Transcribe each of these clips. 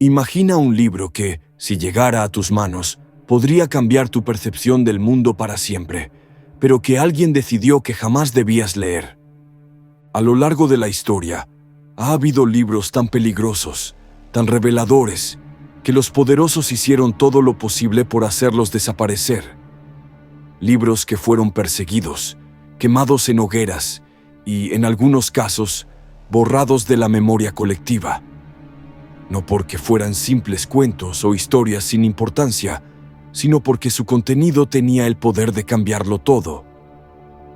Imagina un libro que, si llegara a tus manos, podría cambiar tu percepción del mundo para siempre, pero que alguien decidió que jamás debías leer. A lo largo de la historia, ha habido libros tan peligrosos, tan reveladores, que los poderosos hicieron todo lo posible por hacerlos desaparecer. Libros que fueron perseguidos, quemados en hogueras y, en algunos casos, borrados de la memoria colectiva. No porque fueran simples cuentos o historias sin importancia, sino porque su contenido tenía el poder de cambiarlo todo.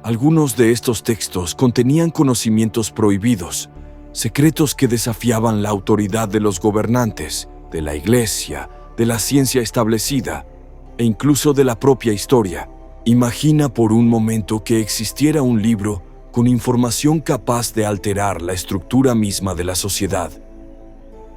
Algunos de estos textos contenían conocimientos prohibidos, secretos que desafiaban la autoridad de los gobernantes, de la iglesia, de la ciencia establecida e incluso de la propia historia. Imagina por un momento que existiera un libro con información capaz de alterar la estructura misma de la sociedad.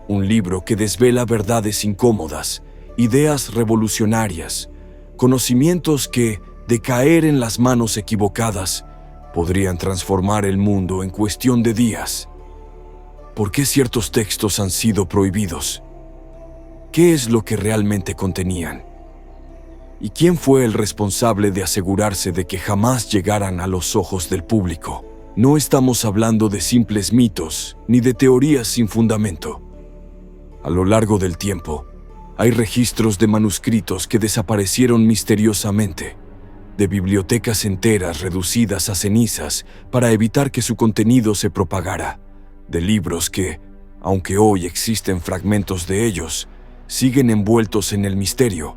Un libro que desvela verdades incómodas, ideas revolucionarias, conocimientos que, de caer en las manos equivocadas, podrían transformar el mundo en cuestión de días. ¿Por qué ciertos textos han sido prohibidos? ¿Qué es lo que realmente contenían? ¿Y quién fue el responsable de asegurarse de que jamás llegaran a los ojos del público? No estamos hablando de simples mitos ni de teorías sin fundamento. A lo largo del tiempo, hay registros de manuscritos que desaparecieron misteriosamente, de bibliotecas enteras reducidas a cenizas para evitar que su contenido se propagara, de libros que, aunque hoy existen fragmentos de ellos, siguen envueltos en el misterio.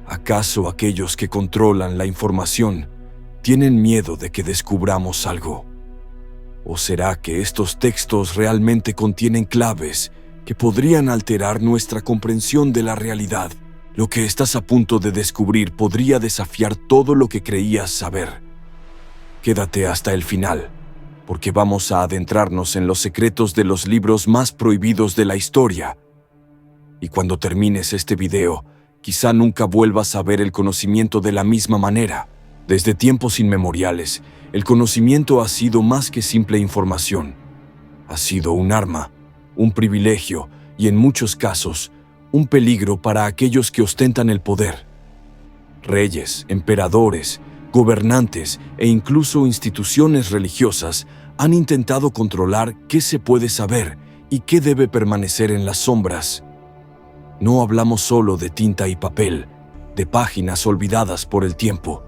¿Acaso aquellos que controlan la información tienen miedo de que descubramos algo? ¿O será que estos textos realmente contienen claves que podrían alterar nuestra comprensión de la realidad? Lo que estás a punto de descubrir podría desafiar todo lo que creías saber. Quédate hasta el final, porque vamos a adentrarnos en los secretos de los libros más prohibidos de la historia. Y cuando termines este video, quizá nunca vuelvas a ver el conocimiento de la misma manera. Desde tiempos inmemoriales, el conocimiento ha sido más que simple información. Ha sido un arma, un privilegio y, en muchos casos, un peligro para aquellos que ostentan el poder. Reyes, emperadores, gobernantes e incluso instituciones religiosas han intentado controlar qué se puede saber y qué debe permanecer en las sombras. No hablamos solo de tinta y papel, de páginas olvidadas por el tiempo,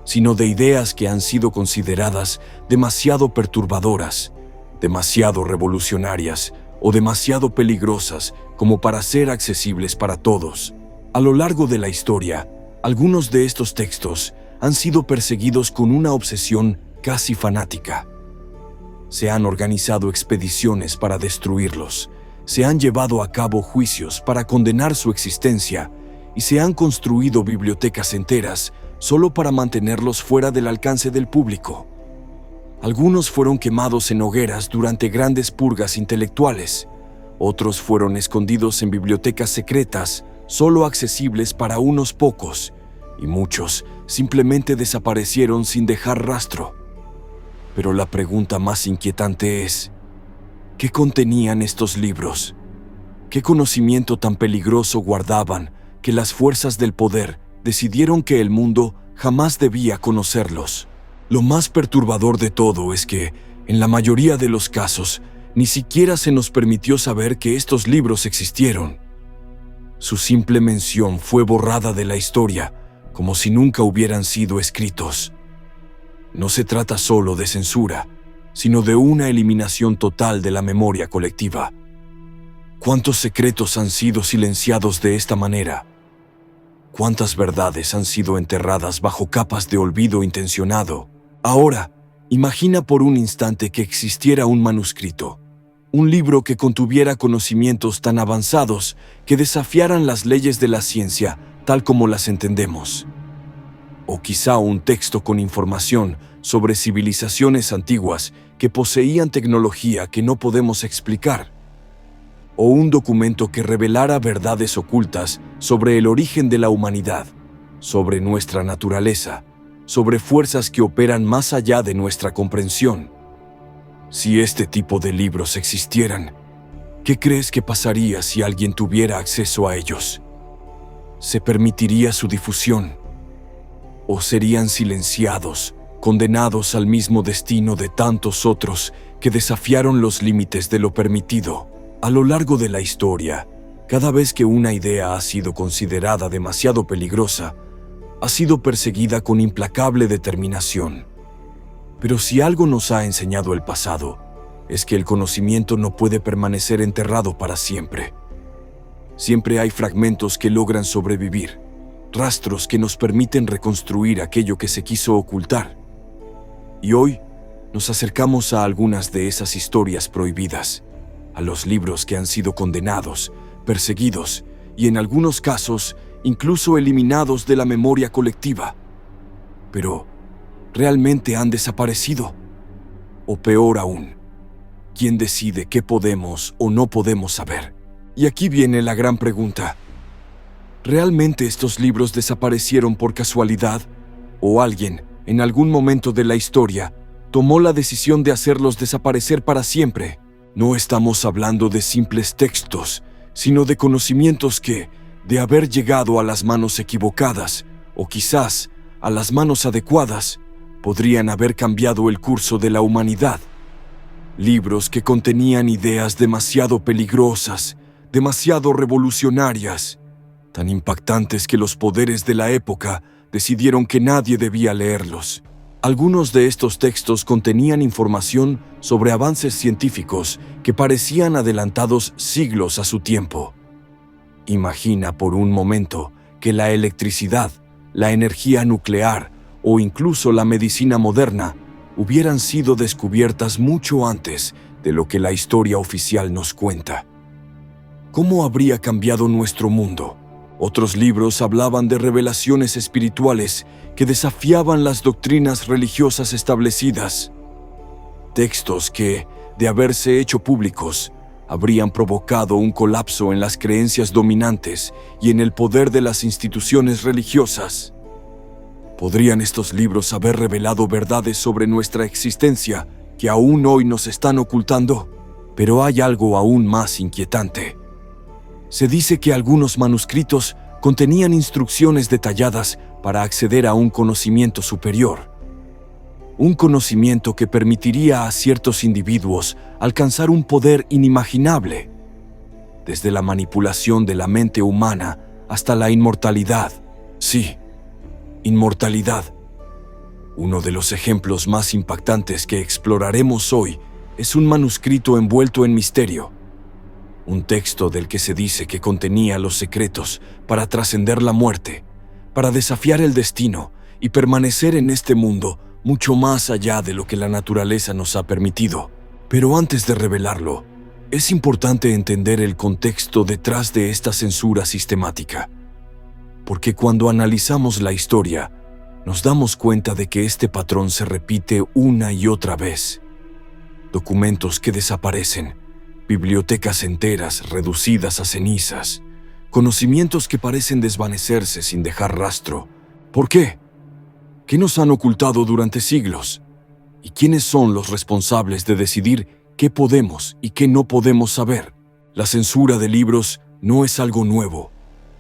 sino de ideas que han sido consideradas demasiado perturbadoras, demasiado revolucionarias o demasiado peligrosas como para ser accesibles para todos. A lo largo de la historia, algunos de estos textos han sido perseguidos con una obsesión casi fanática. Se han organizado expediciones para destruirlos, se han llevado a cabo juicios para condenar su existencia y se han construido bibliotecas enteras solo para mantenerlos fuera del alcance del público. Algunos fueron quemados en hogueras durante grandes purgas intelectuales, otros fueron escondidos en bibliotecas secretas solo accesibles para unos pocos, y muchos simplemente desaparecieron sin dejar rastro. Pero la pregunta más inquietante es: ¿qué contenían estos libros? ¿Qué conocimiento tan peligroso guardaban que las fuerzas del poder decidieron que el mundo jamás debía conocerlos? Lo más perturbador de todo es que, en la mayoría de los casos, ni siquiera se nos permitió saber que estos libros existieron. Su simple mención fue borrada de la historia, como si nunca hubieran sido escritos. No se trata solo de censura, sino de una eliminación total de la memoria colectiva. ¿Cuántos secretos han sido silenciados de esta manera? ¿Cuántas verdades han sido enterradas bajo capas de olvido intencionado? Ahora, imagina por un instante que existiera un manuscrito, un libro que contuviera conocimientos tan avanzados que desafiaran las leyes de la ciencia tal como las entendemos. O quizá un texto con información sobre civilizaciones antiguas que poseían tecnología que no podemos explicar. O un documento que revelara verdades ocultas sobre el origen de la humanidad, sobre nuestra naturaleza, sobre fuerzas que operan más allá de nuestra comprensión. Si este tipo de libros existieran, ¿Qué crees que pasaría si alguien tuviera acceso a ellos? ¿Se permitiría su difusión? ¿O serían silenciados, condenados al mismo destino de tantos otros que desafiaron los límites de lo permitido? A lo largo de la historia, cada vez que una idea ha sido considerada demasiado peligrosa, ha sido perseguida con implacable determinación. Pero si algo nos ha enseñado el pasado, es que el conocimiento no puede permanecer enterrado para siempre. Siempre hay fragmentos que logran sobrevivir, rastros que nos permiten reconstruir aquello que se quiso ocultar. Y hoy nos acercamos a algunas de esas historias prohibidas, a los libros que han sido condenados, perseguidos y en algunos casos incluso eliminados de la memoria colectiva. Pero, ¿realmente han desaparecido? O peor aún, ¿quién decide qué podemos o no podemos saber? Y aquí viene la gran pregunta. ¿Realmente estos libros desaparecieron por casualidad? ¿O alguien, en algún momento de la historia, tomó la decisión de hacerlos desaparecer para siempre? No estamos hablando de simples textos, sino de conocimientos que, de haber llegado a las manos equivocadas, o quizás a las manos adecuadas, podrían haber cambiado el curso de la humanidad. Libros que contenían ideas demasiado peligrosas, demasiado revolucionarias, tan impactantes que los poderes de la época decidieron que nadie debía leerlos. Algunos de estos textos contenían información sobre avances científicos que parecían adelantados siglos a su tiempo. Imagina por un momento que la electricidad, la energía nuclear o incluso la medicina moderna hubieran sido descubiertas mucho antes de lo que la historia oficial nos cuenta. ¿Cómo habría cambiado nuestro mundo? Otros libros hablaban de revelaciones espirituales que desafiaban las doctrinas religiosas establecidas. Textos que, de haberse hecho públicos, habrían provocado un colapso en las creencias dominantes y en el poder de las instituciones religiosas. ¿Podrían estos libros haber revelado verdades sobre nuestra existencia que aún hoy nos están ocultando? Pero hay algo aún más inquietante. Se dice que algunos manuscritos contenían instrucciones detalladas para acceder a un conocimiento superior. Un conocimiento que permitiría a ciertos individuos alcanzar un poder inimaginable, desde la manipulación de la mente humana hasta la inmortalidad. Sí, inmortalidad. Uno de los ejemplos más impactantes que exploraremos hoy es un manuscrito envuelto en misterio. Un texto del que se dice que contenía los secretos para trascender la muerte, para desafiar el destino y permanecer en este mundo mucho más allá de lo que la naturaleza nos ha permitido. Pero antes de revelarlo, es importante entender el contexto detrás de esta censura sistemática. Porque cuando analizamos la historia, nos damos cuenta de que este patrón se repite una y otra vez. Documentos que desaparecen, bibliotecas enteras reducidas a cenizas, conocimientos que parecen desvanecerse sin dejar rastro. ¿Por qué? ¿Qué nos han ocultado durante siglos? ¿Y quiénes son los responsables de decidir qué podemos y qué no podemos saber? La censura de libros no es algo nuevo,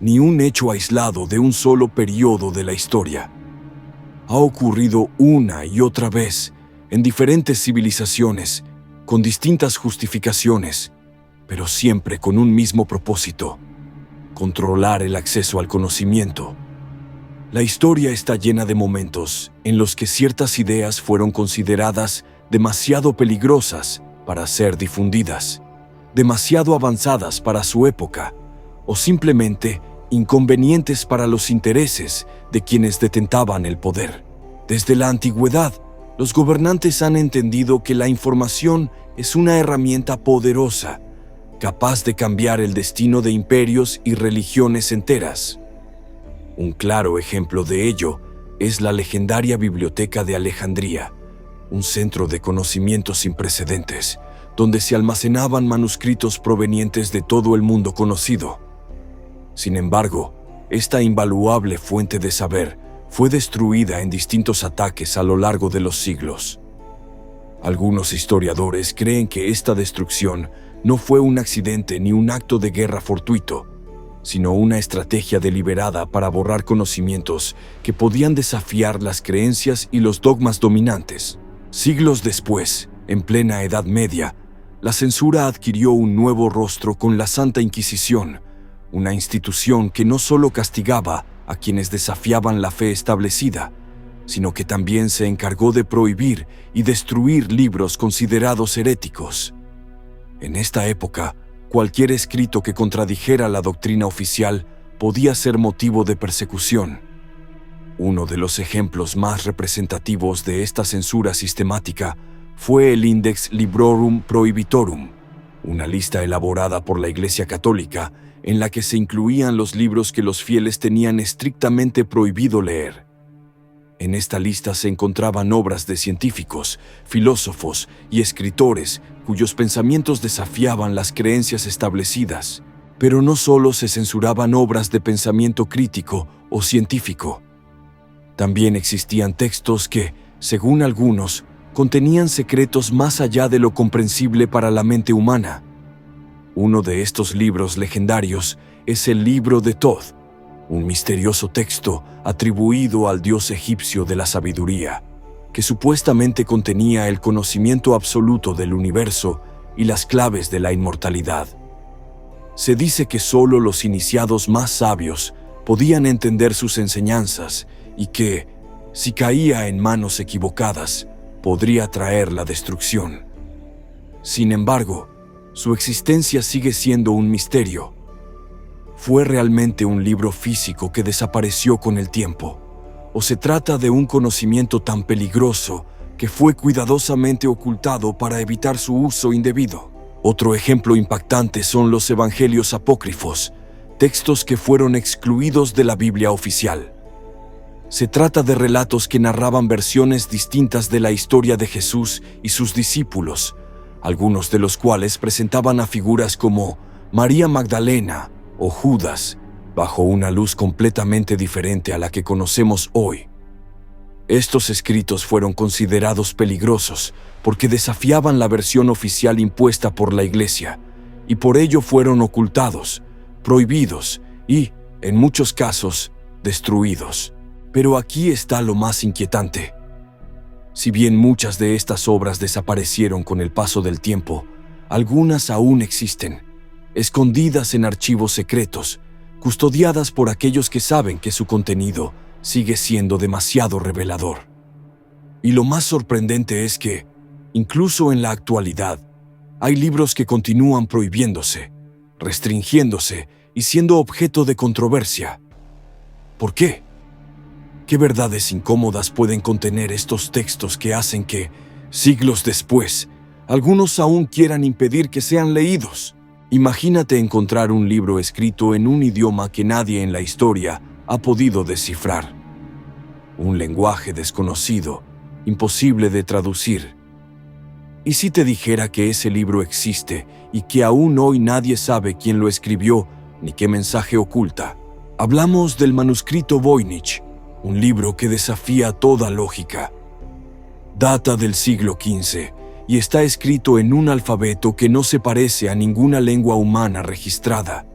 ni un hecho aislado de un solo periodo de la historia. Ha ocurrido una y otra vez en diferentes civilizaciones, con distintas justificaciones, pero siempre con un mismo propósito: controlar el acceso al conocimiento. La historia está llena de momentos en los que ciertas ideas fueron consideradas demasiado peligrosas para ser difundidas, demasiado avanzadas para su época, o simplemente inconvenientes para los intereses de quienes detentaban el poder. Desde la antigüedad, los gobernantes han entendido que la información es una herramienta poderosa, capaz de cambiar el destino de imperios y religiones enteras. Un claro ejemplo de ello es la legendaria Biblioteca de Alejandría, un centro de conocimiento sin precedentes, donde se almacenaban manuscritos provenientes de todo el mundo conocido. Sin embargo, esta invaluable fuente de saber fue destruida en distintos ataques a lo largo de los siglos. Algunos historiadores creen que esta destrucción no fue un accidente ni un acto de guerra fortuito, sino una estrategia deliberada para borrar conocimientos que podían desafiar las creencias y los dogmas dominantes. Siglos después, en plena Edad Media, la censura adquirió un nuevo rostro con la Santa Inquisición, una institución que no solo castigaba a quienes desafiaban la fe establecida, sino que también se encargó de prohibir y destruir libros considerados heréticos. En esta época, cualquier escrito que contradijera la doctrina oficial podía ser motivo de persecución. Uno de los ejemplos más representativos de esta censura sistemática fue el Index Librorum Prohibitorum, una lista elaborada por la Iglesia Católica en la que se incluían los libros que los fieles tenían estrictamente prohibido leer. En esta lista se encontraban obras de científicos, filósofos y escritores cuyos pensamientos desafiaban las creencias establecidas. Pero no solo se censuraban obras de pensamiento crítico o científico. También existían textos que, según algunos, contenían secretos más allá de lo comprensible para la mente humana. Uno de estos libros legendarios es el Libro de Thoth, un misterioso texto atribuido al dios egipcio de la sabiduría, que supuestamente contenía el conocimiento absoluto del universo y las claves de la inmortalidad. Se dice que solo los iniciados más sabios podían entender sus enseñanzas y que, si caía en manos equivocadas, podría traer la destrucción. Sin embargo, su existencia sigue siendo un misterio. ¿Fue realmente un libro físico que desapareció con el tiempo? ¿O se trata de un conocimiento tan peligroso que fue cuidadosamente ocultado para evitar su uso indebido? Otro ejemplo impactante son los evangelios apócrifos, textos que fueron excluidos de la Biblia oficial. Se trata de relatos que narraban versiones distintas de la historia de Jesús y sus discípulos, algunos de los cuales presentaban a figuras como María Magdalena o Judas, bajo una luz completamente diferente a la que conocemos hoy. Estos escritos fueron considerados peligrosos porque desafiaban la versión oficial impuesta por la Iglesia, y por ello fueron ocultados, prohibidos y, en muchos casos, destruidos. Pero aquí está lo más inquietante. Si bien muchas de estas obras desaparecieron con el paso del tiempo, algunas aún existen, escondidas en archivos secretos, custodiadas por aquellos que saben que su contenido sigue siendo demasiado revelador. Y lo más sorprendente es que, incluso en la actualidad, hay libros que continúan prohibiéndose, restringiéndose y siendo objeto de controversia. ¿Por qué? ¿Qué verdades incómodas pueden contener estos textos que hacen que, siglos después, algunos aún quieran impedir que sean leídos? Imagínate encontrar un libro escrito en un idioma que nadie en la historia ha podido descifrar. Un lenguaje desconocido, imposible de traducir. ¿Y si te dijera que ese libro existe y que aún hoy nadie sabe quién lo escribió ni qué mensaje oculta? Hablamos del manuscrito Voynich, un libro que desafía toda lógica. Data del siglo XV y está escrito en un alfabeto que no se parece a ninguna lengua humana registrada.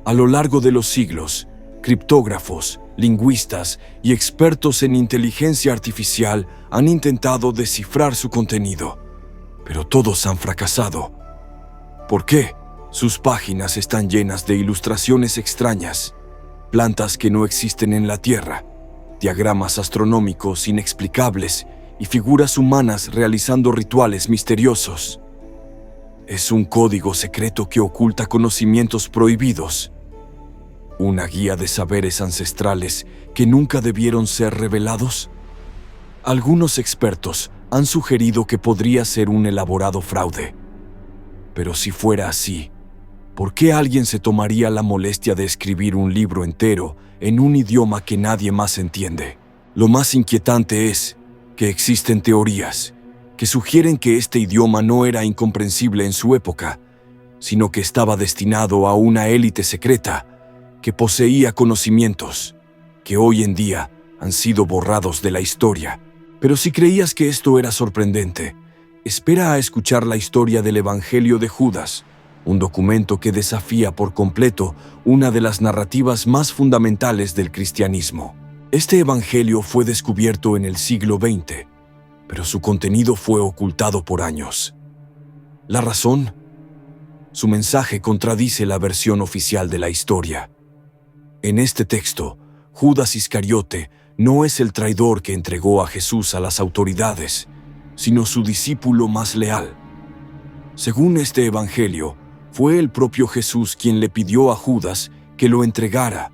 A lo largo de los siglos, criptógrafos, lingüistas y expertos en inteligencia artificial han intentado descifrar su contenido, pero todos han fracasado. ¿Por qué? Sus páginas están llenas de ilustraciones extrañas, plantas que no existen en la Tierra, diagramas astronómicos inexplicables y figuras humanas realizando rituales misteriosos. Es un código secreto que oculta conocimientos prohibidos. ¿Una guía de saberes ancestrales que nunca debieron ser revelados? Algunos expertos han sugerido que podría ser un elaborado fraude. Pero si fuera así, ¿por qué alguien se tomaría la molestia de escribir un libro entero en un idioma que nadie más entiende? Lo más inquietante es que existen teorías que sugieren que este idioma no era incomprensible en su época, sino que estaba destinado a una élite secreta que poseía conocimientos que hoy en día han sido borrados de la historia. Pero si creías que esto era sorprendente, espera a escuchar la historia del Evangelio de Judas, un documento que desafía por completo una de las narrativas más fundamentales del cristianismo. Este Evangelio fue descubierto en el siglo XX, pero su contenido fue ocultado por años. ¿La razón? Su mensaje contradice la versión oficial de la historia. En este texto, Judas Iscariote no es el traidor que entregó a Jesús a las autoridades, sino su discípulo más leal. Según este Evangelio, fue el propio Jesús quien le pidió a Judas que lo entregara,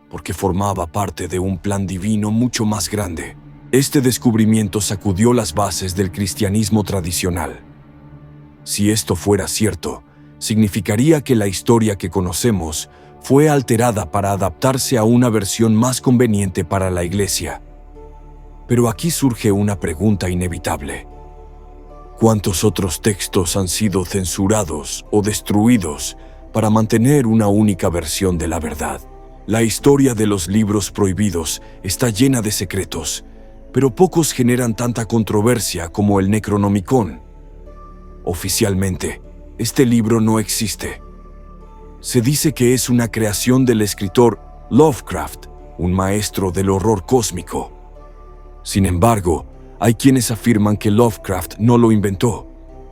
porque formaba parte de un plan divino mucho más grande. Este descubrimiento sacudió las bases del cristianismo tradicional. Si esto fuera cierto, significaría que la historia que conocemos fue alterada para adaptarse a una versión más conveniente para la Iglesia. Pero aquí surge una pregunta inevitable. ¿Cuántos otros textos han sido censurados o destruidos para mantener una única versión de la verdad? La historia de los libros prohibidos está llena de secretos, pero pocos generan tanta controversia como el Necronomicon. Oficialmente, este libro no existe. Se dice que es una creación del escritor Lovecraft, un maestro del horror cósmico. Sin embargo, hay quienes afirman que Lovecraft no lo inventó,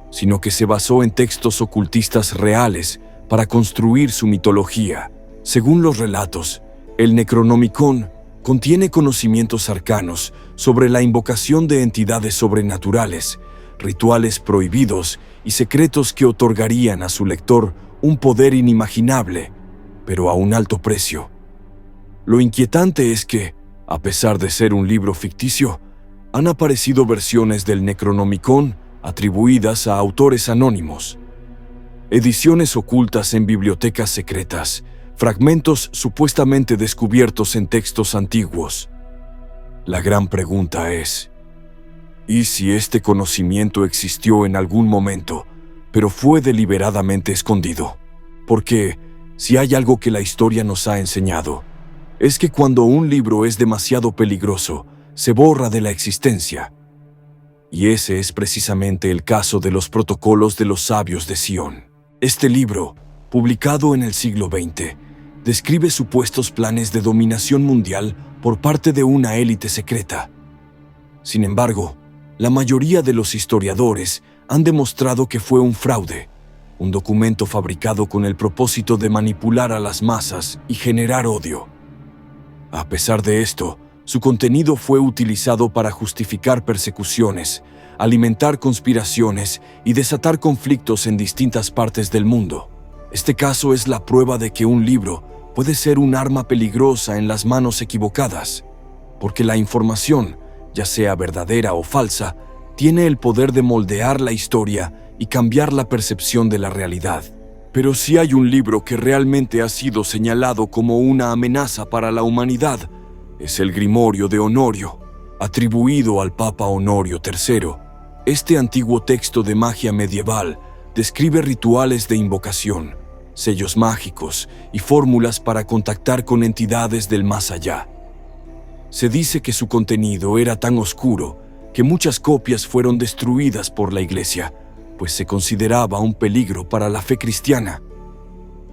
sino que se basó en textos ocultistas reales para construir su mitología. Según los relatos, el Necronomicon contiene conocimientos arcanos sobre la invocación de entidades sobrenaturales, rituales prohibidos y secretos que otorgarían a su lector un poder inimaginable, pero a un alto precio. Lo inquietante es que, a pesar de ser un libro ficticio, han aparecido versiones del Necronomicon atribuidas a autores anónimos. Ediciones ocultas en bibliotecas secretas, fragmentos supuestamente descubiertos en textos antiguos. La gran pregunta es, ¿y si este conocimiento existió en algún momento, pero fue deliberadamente escondido? Porque, si hay algo que la historia nos ha enseñado, es que cuando un libro es demasiado peligroso, se borra de la existencia. Y ese es precisamente el caso de los protocolos de los sabios de Sion. Este libro, publicado en el siglo XX, describe supuestos planes de dominación mundial por parte de una élite secreta. Sin embargo, la mayoría de los historiadores han demostrado que fue un fraude, un documento fabricado con el propósito de manipular a las masas y generar odio. A pesar de esto, su contenido fue utilizado para justificar persecuciones, alimentar conspiraciones y desatar conflictos en distintas partes del mundo. Este caso es la prueba de que un libro puede ser un arma peligrosa en las manos equivocadas, porque la información, ya sea verdadera o falsa, tiene el poder de moldear la historia y cambiar la percepción de la realidad. Pero si hay un libro que realmente ha sido señalado como una amenaza para la humanidad, es el Grimorio de Honorio, atribuido al Papa Honorio III. Este antiguo texto de magia medieval describe rituales de invocación, sellos mágicos y fórmulas para contactar con entidades del más allá. Se dice que su contenido era tan oscuro que muchas copias fueron destruidas por la Iglesia, pues se consideraba un peligro para la fe cristiana.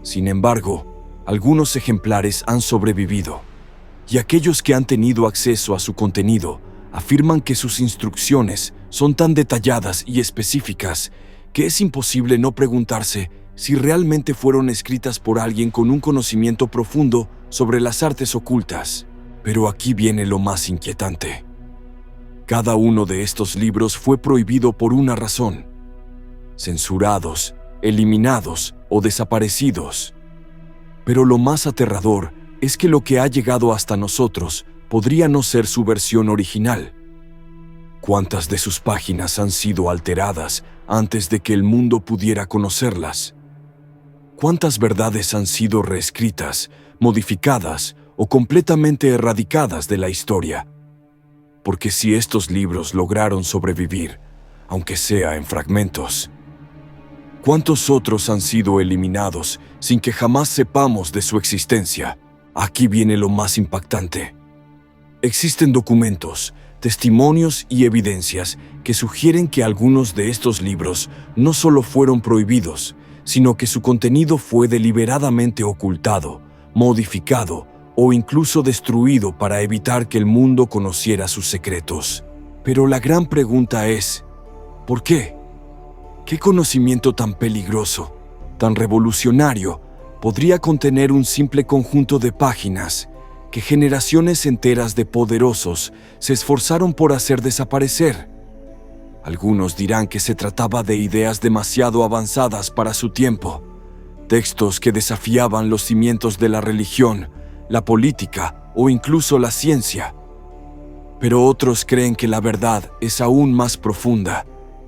Sin embargo, algunos ejemplares han sobrevivido, y aquellos que han tenido acceso a su contenido afirman que sus instrucciones son tan detalladas y específicas que es imposible no preguntarse si realmente fueron escritas por alguien con un conocimiento profundo sobre las artes ocultas. Pero aquí viene lo más inquietante. Cada uno de estos libros fue prohibido por una razón: censurados, eliminados o desaparecidos. Pero lo más aterrador es que lo que ha llegado hasta nosotros podría no ser su versión original. ¿Cuántas de sus páginas han sido alteradas antes de que el mundo pudiera conocerlas? ¿Cuántas verdades han sido reescritas, modificadas o completamente erradicadas de la historia? Porque si estos libros lograron sobrevivir, aunque sea en fragmentos, ¿cuántos otros han sido eliminados sin que jamás sepamos de su existencia? Aquí viene lo más impactante. Existen documentos, testimonios y evidencias que sugieren que algunos de estos libros no solo fueron prohibidos, sino que su contenido fue deliberadamente ocultado, modificado o incluso destruido para evitar que el mundo conociera sus secretos. Pero la gran pregunta es, ¿por qué? ¿Qué conocimiento tan peligroso, tan revolucionario, podría contener un simple conjunto de páginas que generaciones enteras de poderosos se esforzaron por hacer desaparecer? Algunos dirán que se trataba de ideas demasiado avanzadas para su tiempo, textos que desafiaban los cimientos de la religión, la política o incluso la ciencia. Pero otros creen que la verdad es aún más profunda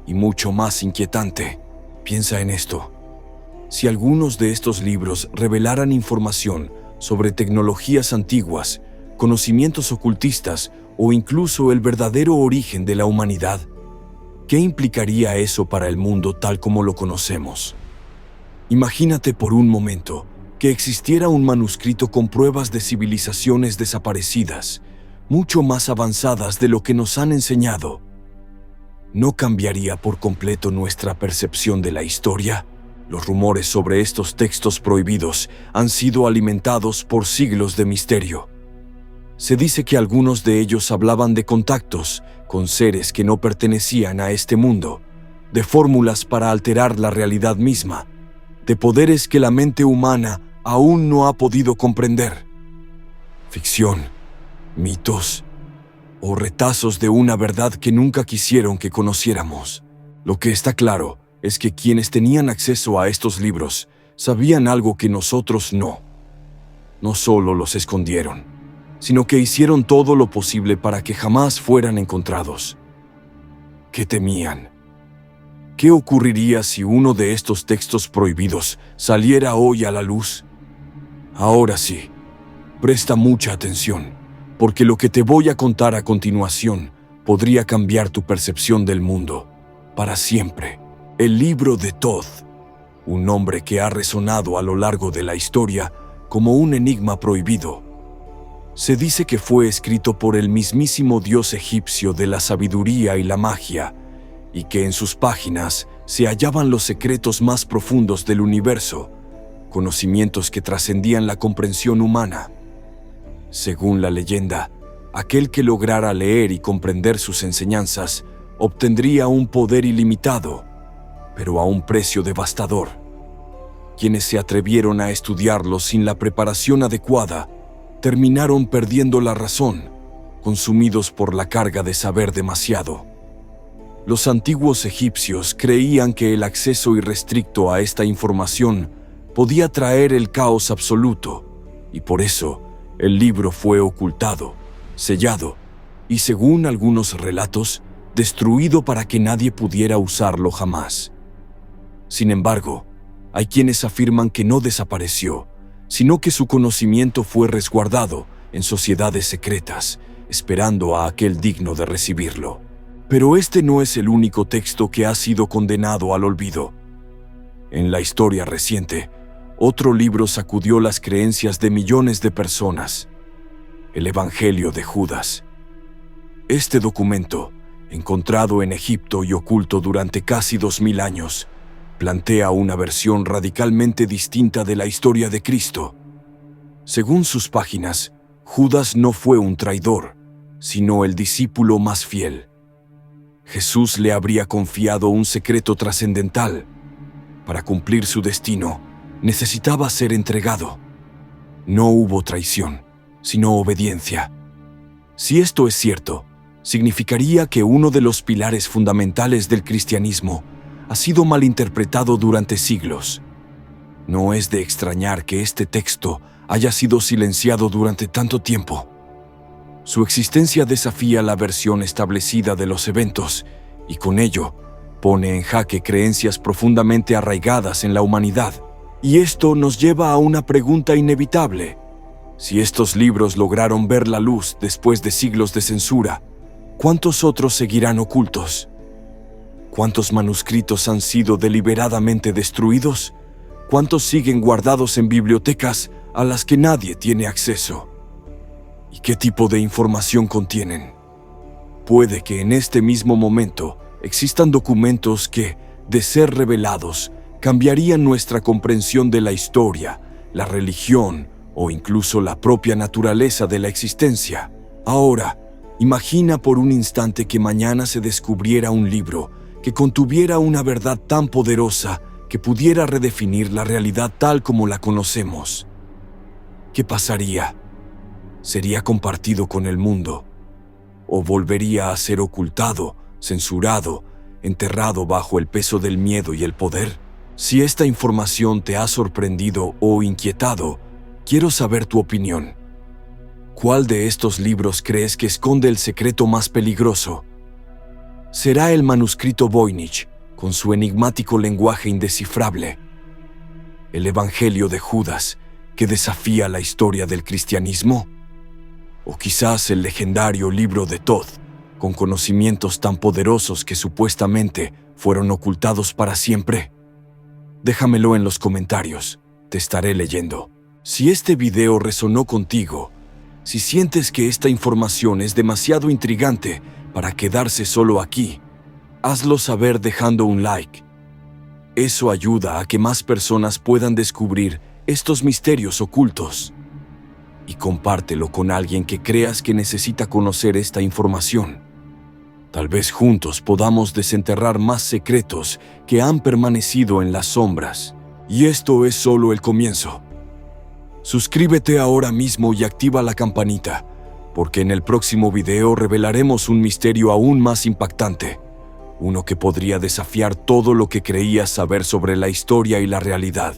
y mucho más inquietante. Piensa en esto. Si algunos de estos libros revelaran información sobre tecnologías antiguas, conocimientos ocultistas o incluso el verdadero origen de la humanidad, ¿qué implicaría eso para el mundo tal como lo conocemos? Imagínate por un momento que existiera un manuscrito con pruebas de civilizaciones desaparecidas, mucho más avanzadas de lo que nos han enseñado. ¿No cambiaría por completo nuestra percepción de la historia? Los rumores sobre estos textos prohibidos han sido alimentados por siglos de misterio. Se dice que algunos de ellos hablaban de contactos con seres que no pertenecían a este mundo, de fórmulas para alterar la realidad misma, de poderes que la mente humana aún no ha podido comprender. Ficción, mitos o retazos de una verdad que nunca quisieron que conociéramos. Lo que está claro es que quienes tenían acceso a estos libros sabían algo que nosotros no. No solo los escondieron, sino que hicieron todo lo posible para que jamás fueran encontrados. ¿Qué temían? ¿Qué ocurriría si uno de estos textos prohibidos saliera hoy a la luz? Ahora sí, presta mucha atención, porque lo que te voy a contar a continuación podría cambiar tu percepción del mundo para siempre. El libro de Thoth, un nombre que ha resonado a lo largo de la historia como un enigma prohibido. Se dice que fue escrito por el mismísimo dios egipcio de la sabiduría y la magia, y que en sus páginas se hallaban los secretos más profundos del universo, conocimientos que trascendían la comprensión humana. Según la leyenda, aquel que lograra leer y comprender sus enseñanzas obtendría un poder ilimitado, pero a un precio devastador. Quienes se atrevieron a estudiarlos sin la preparación adecuada terminaron perdiendo la razón, consumidos por la carga de saber demasiado. Los antiguos egipcios creían que el acceso irrestricto a esta información podía traer el caos absoluto, y por eso el libro fue ocultado, sellado y, según algunos relatos, destruido para que nadie pudiera usarlo jamás. Sin embargo, hay quienes afirman que no desapareció, sino que su conocimiento fue resguardado en sociedades secretas, esperando a aquel digno de recibirlo. Pero este no es el único texto que ha sido condenado al olvido. En la historia reciente, otro libro sacudió las creencias de millones de personas: el Evangelio de Judas. Este documento, encontrado en Egipto y oculto durante casi 2000 años, plantea una versión radicalmente distinta de la historia de Cristo. Según sus páginas, Judas no fue un traidor, sino el discípulo más fiel. Jesús le habría confiado un secreto trascendental. Para cumplir su destino, necesitaba ser entregado. No hubo traición, sino obediencia. Si esto es cierto, significaría que uno de los pilares fundamentales del cristianismo ha sido malinterpretado durante siglos. No es de extrañar que este texto haya sido silenciado durante tanto tiempo. Su existencia desafía la versión establecida de los eventos y con ello pone en jaque creencias profundamente arraigadas en la humanidad. Y esto nos lleva a una pregunta inevitable. Si estos libros lograron ver la luz después de siglos de censura, ¿cuántos otros seguirán ocultos? ¿Cuántos manuscritos han sido deliberadamente destruidos? ¿Cuántos siguen guardados en bibliotecas a las que nadie tiene acceso? ¿Y qué tipo de información contienen? puede que en este mismo momento existan documentos que, de ser revelados, cambiarían nuestra comprensión de la historia, la religión o incluso la propia naturaleza de la existencia. Ahora, imagina por un instante que mañana se descubriera un libro que contuviera una verdad tan poderosa que pudiera redefinir la realidad tal como la conocemos. ¿Qué pasaría? ¿Sería compartido con el mundo? ¿O volvería a ser ocultado, censurado, enterrado bajo el peso del miedo y el poder? Si esta información te ha sorprendido o inquietado, quiero saber tu opinión. ¿Cuál de estos libros crees que esconde el secreto más peligroso? ¿Será el manuscrito Voynich, con su enigmático lenguaje indescifrable? ¿El Evangelio de Judas, que desafía la historia del cristianismo? ¿O quizás el legendario libro de Thoth, con conocimientos tan poderosos que supuestamente fueron ocultados para siempre? Déjamelo en los comentarios, te estaré leyendo. Si este video resonó contigo, si sientes que esta información es demasiado intrigante para quedarse solo aquí, hazlo saber dejando un like. Eso ayuda a que más personas puedan descubrir estos misterios ocultos. Y compártelo con alguien que creas que necesita conocer esta información. Tal vez juntos podamos desenterrar más secretos que han permanecido en las sombras. Y esto es solo el comienzo. Suscríbete ahora mismo y activa la campanita, porque en el próximo video revelaremos un misterio aún más impactante, uno que podría desafiar todo lo que creías saber sobre la historia y la realidad.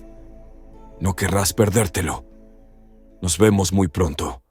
No querrás perdértelo. Nos vemos muy pronto.